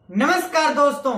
नमस्कार दोस्तों।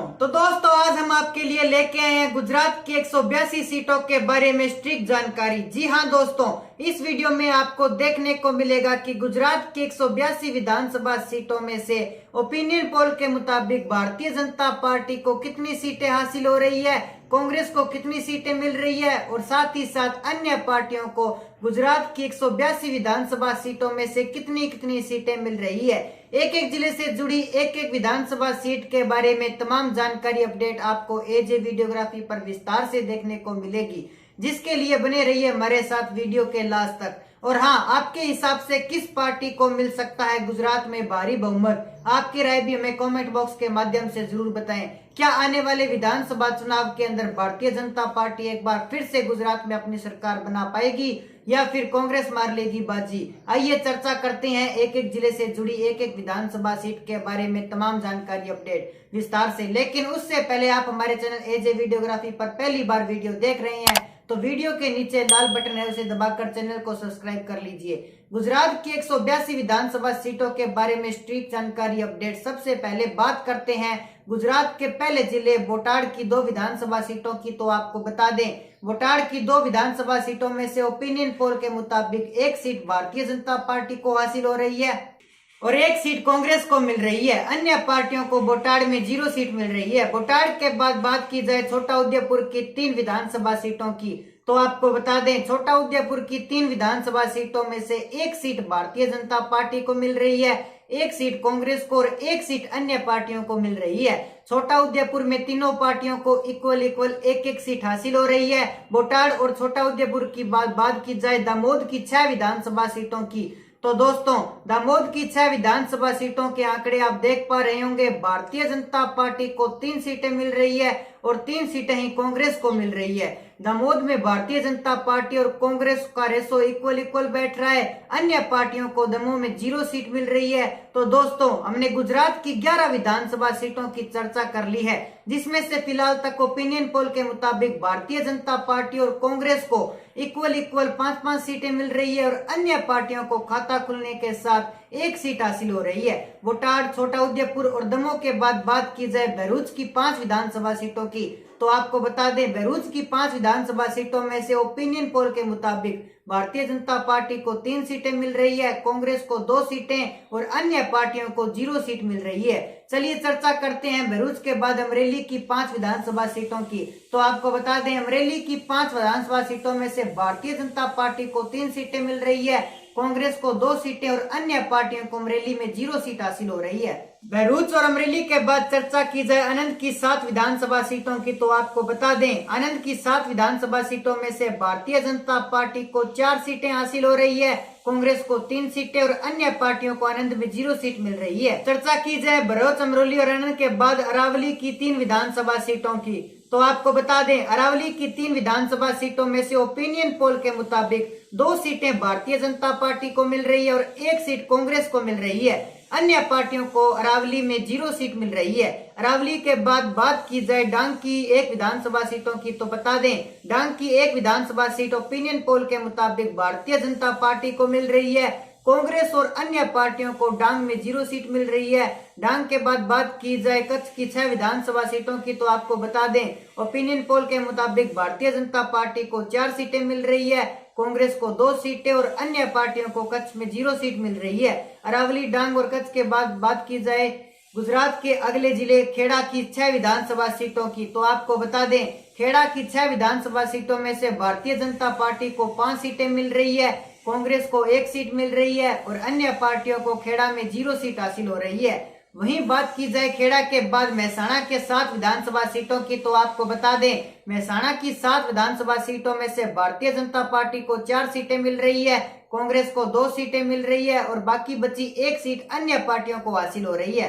आज हम आपके लिए लेके आए हैं गुजरात की 182 सीटों के बारे में स्ट्रिक्ट जानकारी। जी हाँ दोस्तों, इस वीडियो में आपको देखने को मिलेगा कि गुजरात की 182 विधानसभा सीटों में से ओपिनियन पोल के मुताबिक भारतीय जनता पार्टी को कितनी सीटें हासिल हो रही है, कांग्रेस को कितनी सीटें मिल रही है और साथ ही साथ अन्य पार्टियों को गुजरात की 182 विधानसभा सीटों में से कितनी कितनी सीटें मिल रही है। एक एक जिले से जुड़ी एक एक विधानसभा सीट के बारे में तमाम जानकारी अपडेट आपको एजे वीडियोग्राफी पर विस्तार से देखने को मिलेगी, जिसके लिए बने रहिए हमारे साथ वीडियो के लास्ट तक। और हाँ, आपके हिसाब से किस पार्टी को मिल सकता है गुजरात में भारी बहुमत, आपकी राय भी हमें कमेंट बॉक्स के माध्यम से जरूर बताएं। क्या आने वाले विधानसभा चुनाव के अंदर भारतीय जनता पार्टी एक बार फिर से गुजरात में अपनी सरकार बना पाएगी या फिर कांग्रेस मार लेगी बाजी? आइए चर्चा करते हैं एक एक जिले से जुड़ी एक एक विधानसभा सीट के बारे में तमाम जानकारी अपडेट विस्तार से। लेकिन उससे पहले आप हमारे चैनल एजे वीडियोग्राफी पर पहली बार वीडियो देख रहे हैं तो वीडियो के नीचे लाल बटन है, उसे दबाकर चैनल को सब्सक्राइब कर लीजिए। गुजरात की 182 विधानसभा सीटों के बारे में स्ट्रिक्ट जानकारी अपडेट। सबसे पहले बात करते हैं गुजरात के पहले जिले बोटाड़ की 2 विधानसभा सीटों की। तो आपको बता दें, बोटाड़ की 2 विधानसभा सीटों में से ओपिनियन पोल के मुताबिक एक सीट भारतीय जनता पार्टी को हासिल हो रही है और एक सीट कांग्रेस को मिल रही है। अन्य पार्टियों को बोटाड़ में 0 सीट मिल रही है। बोटाड़ के बाद बात की जाए छोटा उदयपुर की 3 विधानसभा सीटों की, तो आपको बता दें छोटा उदयपुर की 3 विधानसभा सीटों में से एक सीट भारतीय जनता पार्टी को मिल रही है, एक सीट कांग्रेस को और एक सीट अन्य पार्टियों को मिल रही है। छोटा उदयपुर में तीनों पार्टियों को इक्वल एक एक सीट हासिल हो रही है। बोटाड़ और छोटा उदयपुर की बात की जाए दामोद की 6 विधानसभा सीटों की, तो दोस्तों दामोद की 6 विधानसभा सीटों के आंकड़े आप देख पा रहे होंगे। भारतीय जनता पार्टी को 3 सीटें मिल रही है और 3 सीटें ही कांग्रेस को मिल रही है। दामोद में भारतीय जनता पार्टी और कांग्रेस का रेशो इक्वल बैठ रहा है। अन्य पार्टियों को दमोह में 0 सीट मिल रही है। तो दोस्तों, हमने गुजरात की 11 विधानसभा सीटों की चर्चा कर ली है, जिसमें से फिलहाल तक ओपिनियन पोल के मुताबिक भारतीय जनता पार्टी और कांग्रेस को इक्वल 5-5 सीटें मिल रही है और अन्य पार्टियों को खाता खुलने के साथ 1 सीट हासिल हो रही है। बोटाड़, छोटा उदयपुर और दमोह के बाद बात की जाए भरूच की 5 विधानसभा सीटों की, तो आपको बता दें भरूच की 5 विधानसभा सीटों में से ओपिनियन पोल के मुताबिक भारतीय जनता पार्टी को 3 सीटें मिल रही है, कांग्रेस को 2 सीटें और अन्य पार्टियों को 0 सीट मिल रही है। चलिए चर्चा करते हैं भरूच के बाद अमरेली की 5 विधानसभा सीटों की। तो आपको बता दें अमरेली की 5 विधानसभा सीटों में से भारतीय जनता पार्टी को 3 सीटें मिल रही है, कांग्रेस को 2 सीटें और अन्य पार्टियों को अमरेली में 0 सीट हासिल हो रही है। भरूच और अमरेली के बाद चर्चा की जाए आनंद की 7 विधानसभा सीटों की, तो आपको बता दें आनंद की 7 विधानसभा सीटों में से भारतीय जनता पार्टी को 4 सीटें हासिल हो रही है, कांग्रेस को 3 सीटें और अन्य पार्टियों को आनंद में 0 सीट मिल रही है। चर्चा की जाए भरूच, अमरोली और आनंद के बाद अरावली की 3 विधानसभा सीटों की, तो आपको बता दें अरावली की 3 विधानसभा सीटों में से ओपिनियन पोल के मुताबिक 2 सीटें भारतीय जनता पार्टी को मिल रही है और 1 सीट कांग्रेस को मिल रही है। अन्य पार्टियों को अरावली में 0 सीट मिल रही है। अरावली के बाद बात की जाए डांग की 1 विधानसभा सीटों की, तो बता दें डांग की 1 विधानसभा सीट ओपिनियन पोल के मुताबिक भारतीय जनता पार्टी को मिल रही है, कांग्रेस और अन्य पार्टियों को डांग में 0 सीट मिल रही है। डांग के बाद बात की जाए कच्छ की 6 विधानसभा सीटों की, तो आपको बता दें ओपिनियन पोल के मुताबिक भारतीय जनता पार्टी को 4 सीटें मिल रही है, कांग्रेस को 2 सीटें और अन्य पार्टियों को कच्छ में 0 सीट मिल रही है। अरावली, डांग और कच्छ के बाद बात की जाए गुजरात के अगले जिले खेड़ा की 6 विधानसभा सीटों की, तो आपको बता दें खेड़ा की 6 विधानसभा सीटों में से भारतीय जनता पार्टी को 5 सीटें मिल रही है, कांग्रेस को 1 सीट मिल रही है और अन्य पार्टियों को खेड़ा में 0 सीट हासिल हो रही है। वहीं बात की जाए खेड़ा के बाद महसाणा के 7 विधानसभा सीटों की, तो आपको बता दें महसाणा की 7 विधानसभा सीटों में से भारतीय जनता पार्टी को 4 सीटें मिल रही है, कांग्रेस को 2 सीटें मिल रही है और बाकी बची 1 सीट अन्य पार्टियों को हासिल हो रही है।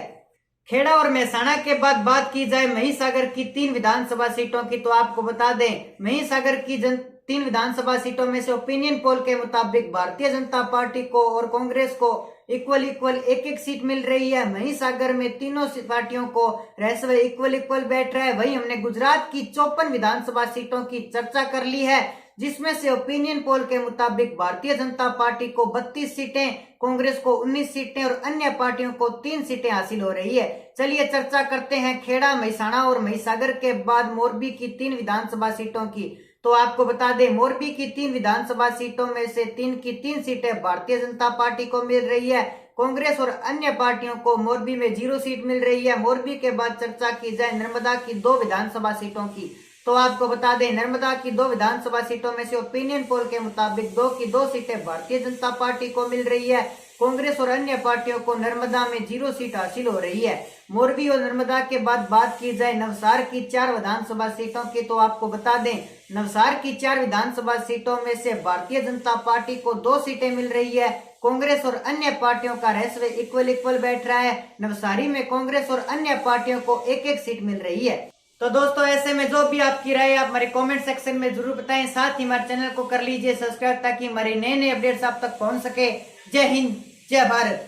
खेड़ा और महसाणा के बाद बात की जाए महिसागर की 3 विधानसभा सीटों की, तो आपको बता दें महिसागर की 3 विधानसभा सीटों में से ओपिनियन पोल के मुताबिक भारतीय जनता पार्टी को और कांग्रेस को इक्वल 1-1 सीट मिल रही है। महिसागर में तीनों पार्टियों को रेशो इक्वल बैठ रहा है। वहीं हमने गुजरात की 54 विधानसभा सीटों की चर्चा कर ली है, जिसमें से ओपिनियन पोल के मुताबिक भारतीय जनता पार्टी को 32 सीटें, कांग्रेस को 19 सीटें और अन्य पार्टियों को 3 सीटें हासिल हो रही है। चलिए चर्चा करते हैं खेड़ा, महिसाणा और महिसागर के बाद मोरबी की 3 विधानसभा सीटों की। तो आपको बता दें, मोरबी की 3 विधानसभा सीटों में से 3 की 3 सीटें भारतीय जनता पार्टी को मिल रही है। कांग्रेस और अन्य पार्टियों को मोरबी में 0 सीट मिल रही है। मोरबी के बाद चर्चा की जाए नर्मदा की 2 विधानसभा सीटों की, तो आपको बता दें नर्मदा की 2 विधानसभा सीटों में से ओपिनियन पोल के मुताबिक 2 की 2 सीटें भारतीय जनता पार्टी को मिल रही है। कांग्रेस और अन्य पार्टियों को नर्मदा में 0 सीट हासिल हो रही है। मोरबी और नर्मदा के बाद बात की जाए नवसार की 4 विधानसभा सीटों की, तो आपको बता दें नवसार की 4 विधानसभा सीटों में से भारतीय जनता पार्टी को 2 सीटें मिल रही है। कांग्रेस और अन्य पार्टियों का रेशो इक्वल बैठ रहा है। नवसारी में कांग्रेस और अन्य पार्टियों को 1-1 सीट मिल रही है। तो दोस्तों ऐसे में जो भी आपकी राय आप हमारे कमेंट सेक्शन में जरूर बताएं। साथ ही हमारे चैनल को कर लीजिए सब्सक्राइब ताकि हमारे नए अपडेट्स आप तक पहुंच सके। जय हिंद, जय भारत।